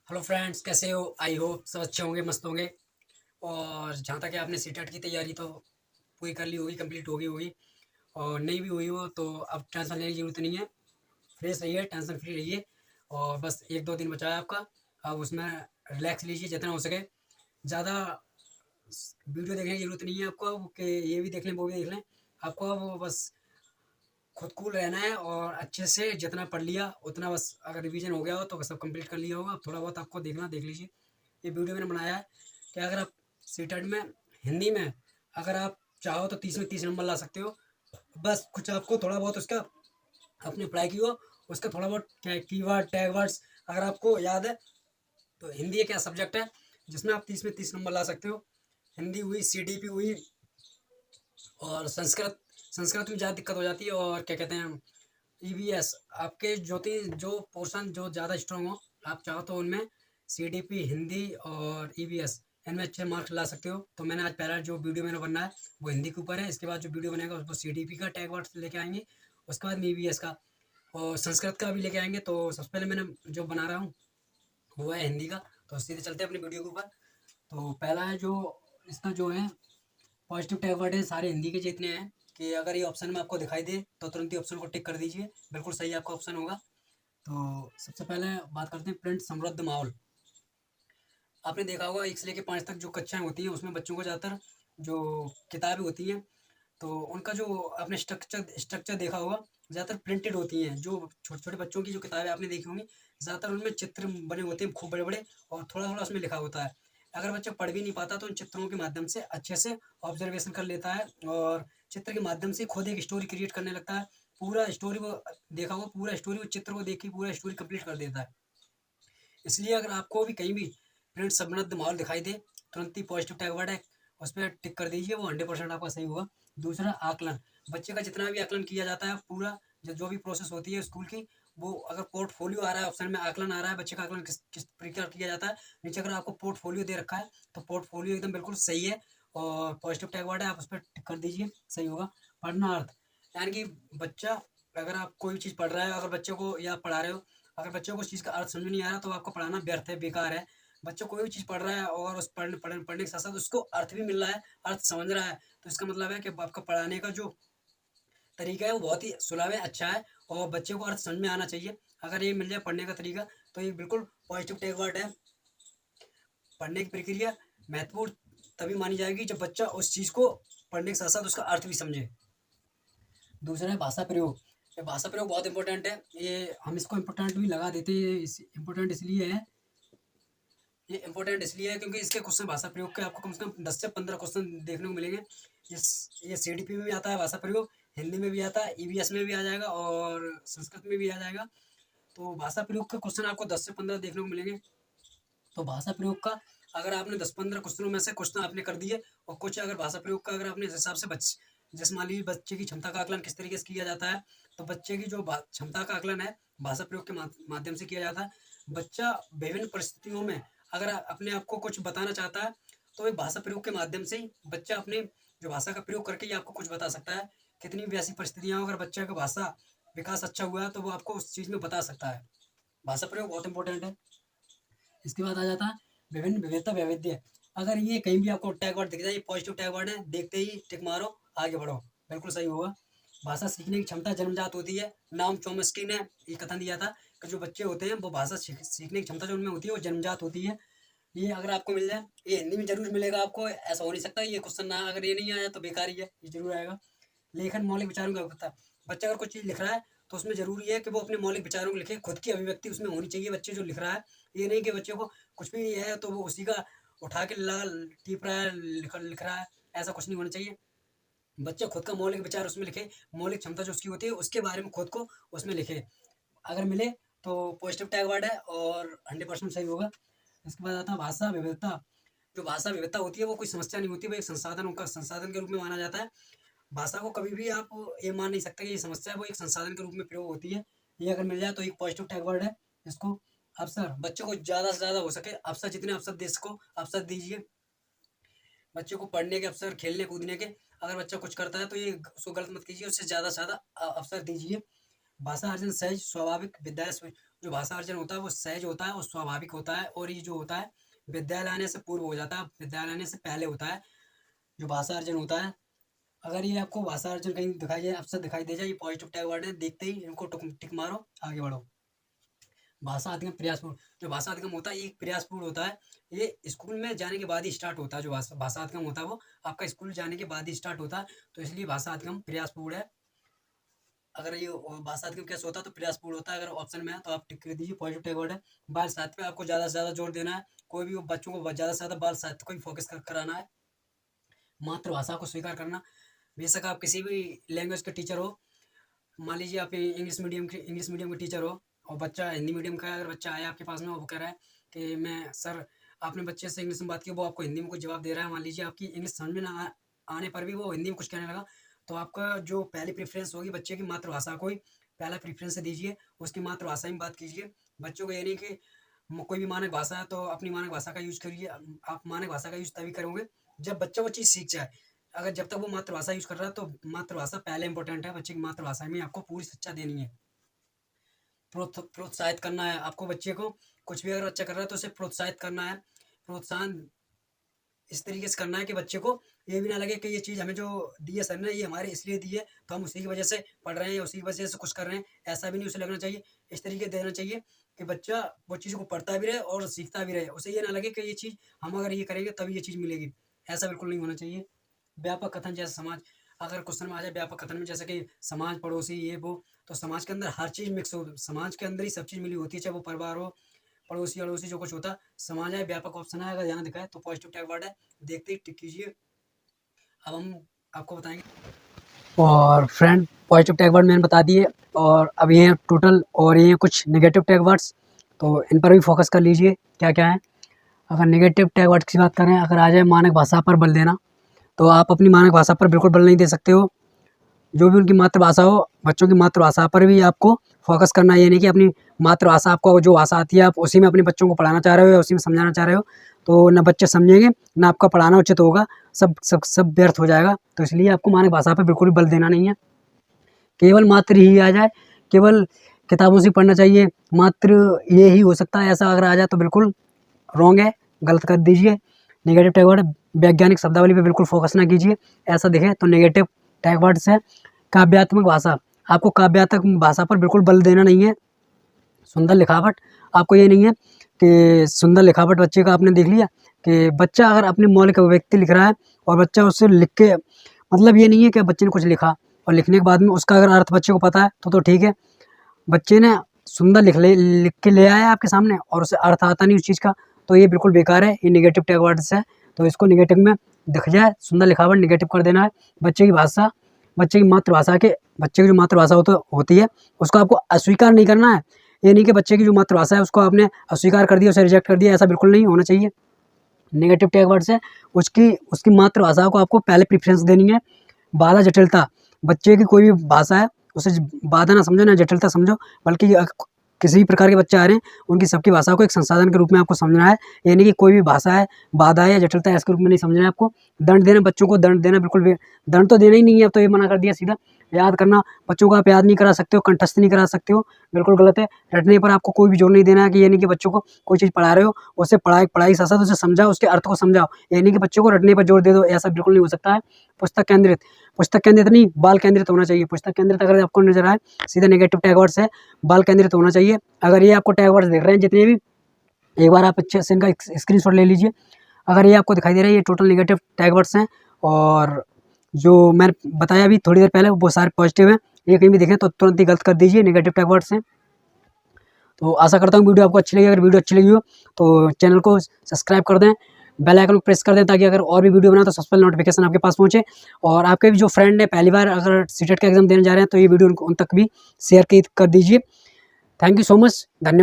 Hello friends, कैसे हो? आई हो सब अच्छे होंगे, मस्त होंगे। और जहाँ तक है, आपने सीटेट की तैयारी तो पूरी कर ली होगी, कंप्लीट होगी होगी। और नहीं भी हुई हो तो अब टेंशन लेने की ज़रूरत नहीं है। फ्रेश रहिए, टेंशन फ्री रहिए। और बस एक दो दिन बचा है आपका। अब उसमें रिलैक्स लीजिए जितना हो सके। ज़्यादा वीडियो देखने की ज़रूरत नहीं है आपको कि ये भी देख लें वो भी देख लें। आपको अब बस खुद कूल रहना है और अच्छे से जितना पढ़ लिया उतना, बस अगर रिवीजन हो गया हो तो सब कंप्लीट कर लिया होगा। अब थोड़ा बहुत आपको देखना, देख लीजिए। ये वीडियो मैंने बनाया है कि अगर आप सीटेट में हिंदी में अगर आप चाहो तो 30 में 30 नंबर ला सकते हो। बस कुछ आपको थोड़ा बहुत उसका अपने अप्लाई की हो, उसका थोड़ा बहुत कीवर्ड टैग वर्ड्स अगर आपको याद है तो। हिंदी एक ऐसा सब्जेक्ट है जिसमें आप 30 में 30 नंबर ला सकते हो। हिंदी हुई, सीडीपी हुई, और संस्कृत संस्कृत में ज़्यादा दिक्कत हो जाती है। और क्या कहते हैं, ईवीएस, आपके जो पोर्शन जो ज़्यादा स्ट्रांग हो, आप चाहो तो उनमें सीडीपी, हिंदी और ईवीएस, इनमें अच्छे मार्क्स ला सकते हो। तो मैंने आज पहला जो वीडियो मैंने बनना है वो हिंदी के ऊपर है। इसके बाद जो वीडियो बनेगा उसको सीडीपी का टैग वर्ड लेके आएंगे, उसके बाद में ईवीएस का और संस्कृत का भी लेके आएंगे। तो सबसे पहले मैंने जो बना रहा हूँ वो है हिंदी का। तो सीधे चलते हैं अपनी वीडियो के ऊपर। तो पहला है जो इसका जो है पॉजिटिव टैग वर्ड है, सारे हिंदी के जितने हैं, कि अगर ये ऑप्शन में आपको दिखाई दे तो तुरंत ही ऑप्शन को टिक कर दीजिए, बिल्कुल सही आपका ऑप्शन होगा। तो सबसे पहले बात करते हैं प्रिंट समृद्ध माहौल। आपने देखा होगा 1 से लेकर 5 तक जो कक्षाएं होती हैं उसमें बच्चों को ज़्यादातर जो किताबें होती हैं तो उनका जो आपने स्ट्रक्चर स्ट्रक्चर देखा होगा, ज़्यादातर प्रिंटेड होती हैं। जो छोटे छोटे बच्चों की जो किताबें आपने देखी होंगी, ज़्यादातर उनमें चित्र बने होते हैं खूब बड़े बड़े, और थोड़ा थोड़ा उसमें लिखा होता है। अगर बच्चा पढ़ भी नहीं पाता तो उन चित्रों के माध्यम से अच्छे से ऑब्जर्वेशन कर लेता है, और चित्र के माध्यम से खुद एक स्टोरी क्रिएट करने लगता है। पूरा स्टोरी वो देखा होगा, पूरा स्टोरी वो चित्र को देख के पूरा स्टोरी कंप्लीट कर देता है। इसलिए अगर आपको भी कहीं भी प्रिंट समृद्ध माहौल दिखाई दे, तुरंत ही पॉजिटिव टैग वर्ड है, उस पर टिक कर दीजिए, वो 100% आपका सही होगा। दूसरा, आकलन। बच्चे का जितना भी आकलन किया जाता है, पूरा जो भी प्रोसेस होती है स्कूल की, वो अगर पोर्टफोलियो आ रहा है ऑप्शन में, आकलन आ रहा है, बच्चे का आकलन किस किस प्रकार किया जाता है, नीचे अगर आपको पोर्टफोलियो दे रखा है तो पोर्टफोलियो एकदम बिल्कुल सही है और पॉजिटिव टैग वर्ड है, आप उस पर टिक कर दीजिए, सही होगा। पढ़ना अर्थ, यानी कि बच्चा अगर आप कोई भी चीज़ पढ़ रहा है, अगर बच्चे को या आप पढ़ा रहे हो, अगर बच्चों को उस चीज़ का अर्थ समझ में नहीं आ रहा तो आपका पढ़ाना व्यर्थ है, बेकार है। बच्चों कोई भी चीज़ पढ़ रहा है और उस पढ़ने के साथ साथ उसको अर्थ भी मिल रहा है, अर्थ समझ रहा है, तो इसका मतलब है कि आपका पढ़ाने का जो तरीका है वो बहुत ही सुलभ है, अच्छा है, और बच्चे को अर्थ समझ में आना चाहिए। अगर ये मिल जाए पढ़ने का तरीका तो ये बिल्कुल पॉजिटिव टेक वर्ड है। पढ़ने की प्रक्रिया महत्वपूर्ण तभी मानी जाएगी जब बच्चा उस चीज़ को पढ़ने के साथ साथ उसका अर्थ भी समझे। दूसरा है भाषा प्रयोग। ये भाषा प्रयोग बहुत इंपॉर्टेंट है, ये हम इसको इम्पोर्टेंट भी लगा देते हैं। इम्पोर्टेंट इसलिए है, ये इंपॉर्टेंट इसलिए है क्योंकि इसके क्वेश्चन भाषा प्रयोग के आपको कम से कम 10 से 15 क्वेश्चन देखने को मिलेंगे। ये सीडीपी में भी आता है भाषा प्रयोग, हिंदी में भी आता है, ईवीएस में भी आ जाएगा और संस्कृत में भी आ जाएगा। तो भाषा प्रयोग के क्वेश्चन आपको 10 से 15 देखने को मिलेंगे। तो भाषा प्रयोग का अगर आपने 10-15 क्वेश्चनों में से क्वेश्चन आपने कर दिए, और कुछ अगर भाषा प्रयोग का अगर आपने इस हिसाब से जैसे मान लीजिए बच्चे की क्षमता का आकलन किस तरीके से किया जाता है, तो बच्चे की जो क्षमता का आकलन है भाषा प्रयोग के माध्यम से किया जाता है। बच्चा विभिन्न परिस्थितियों में अगर अपने आप को कुछ बताना चाहता है तो एक भाषा प्रयोग के माध्यम से ही बच्चा अपने जो भाषा का प्रयोग करके ही आपको कुछ बता सकता है। कितनी भी ऐसी परिस्थितियाँ हो, अगर बच्चे का भाषा विकास अच्छा हुआ है तो वो आपको उस चीज़ में बता सकता है। भाषा प्रयोग बहुत इंपॉर्टेंट है। इसके बाद आ जाता है विभिन्न विविधता वैविध्य। अगर ये कहीं भी आपको टैग वर्ड दिख जाए, ये पॉजिटिव टैग वर्ड है, देखते ही टिक मारो, आगे बढ़ो, बिल्कुल सही होगा। भाषा सीखने की क्षमता जन्मजात होती है। नाम चॉम्स्की ने ये कथन दिया था कि जो बच्चे होते हैं वो भाषा सीखने की क्षमता जो उनमें होती है वो जन्मजात होती है। ये अगर आपको मिल जाए, ये हिंदी में जरूर मिलेगा आपको, ऐसा हो नहीं सकता ये क्वेश्चन ना, अगर ये नहीं आया तो बेकार ही है, ये जरूर आएगा। लेखन मौलिक विचारों का पता। बच्चा अगर कुछ चीज़ लिख रहा है तो उसमें ज़रूरी है कि वो अपने मौलिक विचारों को लिखे, खुद की अभिव्यक्ति उसमें होनी चाहिए बच्चे जो लिख रहा है। ये नहीं कि बच्चे को कुछ भी है तो वो उसी का उठा के लगा टीप रहा है, लिख रहा है, ऐसा कुछ नहीं होना चाहिए। बच्चा खुद का मौलिक विचार उसमें लिखे, मौलिक क्षमता जो उसकी होती है उसके बारे में खुद को उसमें लिखे। अगर मिले तो पॉजिटिव टैग वर्ड है और 100% सही होगा। इसके बाद आता है भाषा विविधता। जो भाषा विविधता होती है वो कोई समस्या नहीं होती, वो एक संसाधन, उनका संसाधन के रूप में माना जाता है। भाषा को कभी भी आप ये मान नहीं सकते कि ये समस्या है, वो एक संसाधन के रूप में प्रयोग होती है। ये अगर मिल जाए तो एक पॉजिटिव टैग वर्ड है। इसको अवसर, बच्चों को ज़्यादा से ज़्यादा हो सके अवसर, जितने अवसर दे सको अवसर दीजिए। बच्चे को पढ़ने के अवसर, खेलने कूदने के, अगर बच्चा कुछ करता है तो ये उसको गलत मत कीजिए, उससे ज़्यादा से ज़्यादा अवसर दीजिए। भाषा अर्जन सहज स्वाभाविक विद्यालय, जो भाषा अर्जन होता है वो सहज होता है और स्वाभाविक होता है, और ये जो होता है विद्यालय आने से पूर्व हो जाता है, विद्यालय आने से पहले होता है जो भाषा अर्जन होता है। अगर ये आपको भाषा अर्जन कहीं दिखाई जाए, अफसर दिखाई दे जाए, ये पॉजिटिव टैग वर्ड है, देखते ही इनको टिक मारो, आगे बढ़ो। भाषा अधिगम प्रयासपूर्ण, जो भाषा अधिगम होता है ये प्रयासपूर्ण होता है, ये स्कूल में जाने के बाद ही स्टार्ट होता है। जो भाषा अधिगम होता है वो आपका स्कूल जाने के बाद ही स्टार्ट होता है, तो इसलिए भाषा अधिगम प्रयासपूर्ण है। अगर ये भाषा अधिगम कैसे होता है तो प्रयासपूर्ण होता है, अगर ऑप्शन में है तो आप टिक कर दीजिए, पॉजिटिव टैग वर्ड है। बाल साहित्य पे आपको ज़्यादा से ज़्यादा जोर देना है, कोई भी बच्चों को ज़्यादा से ज़्यादा बाल साहित्य को ही फोकस कराना है। मातृभाषा को स्वीकार करना, बेशक आप किसी भी लैंग्वेज के टीचर हो, मान लीजिए आप इंग्लिश मीडियम के टीचर हो और बच्चा हिंदी मीडियम का है, अगर बच्चा आया आपके पास में वो कह रहा है कि मैं सर, आपने बच्चे से इंग्लिश में बात की, वो आपको हिंदी में कुछ जवाब दे रहा है, मान लीजिए आपकी इंग्लिश समझ में ना आने पर भी वो हिंदी में कुछ कहने लगा, तो आपका जो पहली प्रेफरेंस होगी बच्चे की मातृभाषा को ही पहला प्रेफरेंस दीजिए, उसकी मातृभाषा में बात कीजिए। बच्चों को ये नहीं कि कोई भी मानक भाषा है तो अपनी मानक भाषा का यूज करिए। आप मानक भाषा का यूज तभी करोगे जब बच्चा वो चीज़ सीख जाए। अगर जब तक वो मातृभाषा यूज कर रहा है तो मातृभाषा पहले इंपॉर्टेंट है, बच्चे की मातृभाषा में आपको पूरी शिक्षा देनी है। प्रोत्साहित करना है आपको बच्चे को, कुछ भी अगर बच्चा कर रहा है तो उसे प्रोत्साहित करना है। प्रोत्साहन इस तरीके से करना है कि बच्चे को ये भी ना लगे कि ये चीज़ हमें जो दी है सर ने, ये हमारे इसलिए दी है तो हम उसी की वजह से पढ़ रहे हैं या उसी की वजह से कुछ कर रहे हैं, ऐसा भी नहीं उसे लगना चाहिए। इस तरीके देना चाहिए कि बच्चा वो चीज़ को पढ़ता भी रहे और सीखता भी रहे, उसे ये ना लगे कि ये चीज़ हम अगर ये करेंगे तभी ये चीज़ मिलेगी, ऐसा बिल्कुल नहीं होना चाहिए। व्यापक कथन, जैसे समाज, अगर क्वेश्चन में आ जाए व्यापक कथन में, जैसे कि समाज, पड़ोसी, ये वो, तो समाज के अंदर हर चीज़ मिक्स हो, समाज के अंदर ही सब चीज़ मिली होती है, चाहे वो परिवार हो, पड़ोसी अड़ोसी जो कुछ होता है, समाज है, व्यापक ऑप्शन है, अगर यहाँ दिखाए तो पॉजिटिव टैग वर्ड है, देखते ही टिक कीजिए। अब हम आपको बताएंगे, और फ्रेंड पॉजिटिव टैग वर्ड मैंने बता दिए, और अब ये टोटल, और ये कुछ नेगेटिव टैग वर्ड्स, तो इन पर भी फोकस कर लीजिए क्या क्या है। अगर नेगेटिव टैग वर्ड्स की बात करें, अगर आ जाए मानक भाषा पर बल देना, तो आप अपनी मानक भाषा पर बिल्कुल बल नहीं दे सकते हो। जो भी उनकी मातृभाषा हो, बच्चों की मातृभाषा पर भी आपको फोकस करना है। ये नहीं कि अपनी मातृभाषा, आपको जो भाषा आती है आप उसी में अपने बच्चों को पढ़ाना चाह रहे हो या उसी में समझाना चाह रहे हो, तो ना बच्चे समझेंगे ना आपका पढ़ाना उचित होगा, सब व्यर्थ हो जाएगा। तो इसलिए आपको मानक भाषा पर बिल्कुल भी बल देना नहीं है। केवल मात्र ही आ जाए, केवल किताबों से पढ़ना चाहिए, मात्र ये ही हो सकता है, ऐसा अगर आ जाए तो बिल्कुल रॉन्ग है, गलत कर दीजिए। नेगेटिव टैग वर्ड, वैज्ञानिक शब्दावली पे बिल्कुल फोकस ना कीजिए, ऐसा दिखे तो नेगेटिव टैग वर्ड से। काव्यात्मक भाषा, आपको काव्यात्मक भाषा पर बिल्कुल बल देना नहीं है। सुंदर लिखावट, आपको ये नहीं है कि सुंदर लिखावट बच्चे का आपने देख लिया कि बच्चा अगर अपने मौलिक अभिव्यक्ति लिख रहा है और बच्चा उससे लिख के, मतलब ये नहीं है कि बच्चे ने कुछ लिखा और लिखने के बाद में उसका अगर अर्थ बच्चे को पता है तो ठीक है। बच्चे ने सुंदर लिख के ले आया आपके सामने और उसे अर्थ आता नहीं उस चीज़ का, तो ये बिल्कुल बेकार है, ये नेगेटिव टैग वर्ड्स है। तो इसको नेगेटिव में दिख जाए, सुंदर लिखावट नेगेटिव कर देना है। बच्चे की भाषा, बच्चे की मातृभाषा के, बच्चे की जो मातृभाषा होती है उसको आपको अस्वीकार नहीं करना है। ये नहीं कि बच्चे की जो मातृभाषा है उसको आपने अस्वीकार कर दिया, उसे रिजेक्ट कर दिया, ऐसा बिल्कुल नहीं होना चाहिए। नेगेटिव टैग वर्ड्स है, उसकी मातृभाषा को आपको पहले प्रेफरेंस देनी है। बाधा जटिलता, बच्चे की कोई भी भाषा है उसे बाधा ना समझो ना जटिलता समझो, बल्कि किसी भी प्रकार के बच्चे आ रहे हैं उनकी सबकी भाषा को एक संसाधन के रूप में आपको समझना है। ये नहीं कि कोई भी भाषा है बाधा है या जटिलता है इसके रूप में नहीं समझना है आपको। दंड देना, बच्चों को दंड देना बिल्कुल भी, दंड तो देना ही नहीं है, अब तो ये मना कर दिया सीधा। याद करना, बच्चों को आप याद नहीं करा सकते हो, कंठस्थ नहीं करा सकते हो, बिल्कुल गलत है। रटने पर आपको कोई भी जोर नहीं देना है कि ये नहीं कि बच्चों को कोई चीज़ पढ़ा रहे हो उसे पढ़ाई के साथ साथ उसे समझाओ, उसके अर्थ को समझाओ। ये नहीं कि बच्चों को रटने पर जोर दे दो, ऐसा बिल्कुल नहीं हो सकता है। पुस्तक केंद्रित नहीं, बाल केंद्रित होना चाहिए। पुस्तक केंद्रित अगर आपको नजर आए, सीधा नेगेटिव टैग वर्ड्स है, बाल केंद्रित होना चाहिए। अगर ये आपको टैग वर्ड्स दिख रहे हैं जितने भी, एक बार आप अच्छे से इनका स्क्रीनशॉट ले लीजिए। अगर ये आपको दिखाई दे रहा है, ये टोटल नेगेटिव टैग वर्ड्स हैं, और जो मैंने बताया अभी थोड़ी देर पहले वो सारे पॉजिटिव हैं। ये कहीं भी देखें तो तुरंत ही गलत कर दीजिए, नेगेटिव टैग वर्ड्स हैं। तो आशा करता हूँ वीडियो आपको अच्छी लगी। अगर वीडियो अच्छी लगी हो तो चैनल को सब्सक्राइब कर दें, बेल आइकन को प्रेस कर दें, ताकि अगर और भी वीडियो बनाए तो सबसे पहले नोटिफिकेशन आपके पास पहुंचे। और आपके भी जो फ्रेंड है पहली बार अगर सीटेट का एग्जाम देने जा रहे हैं तो ये वीडियो उन तक भी शेयर कर दीजिए। थैंक यू सो मच, धन्यवाद।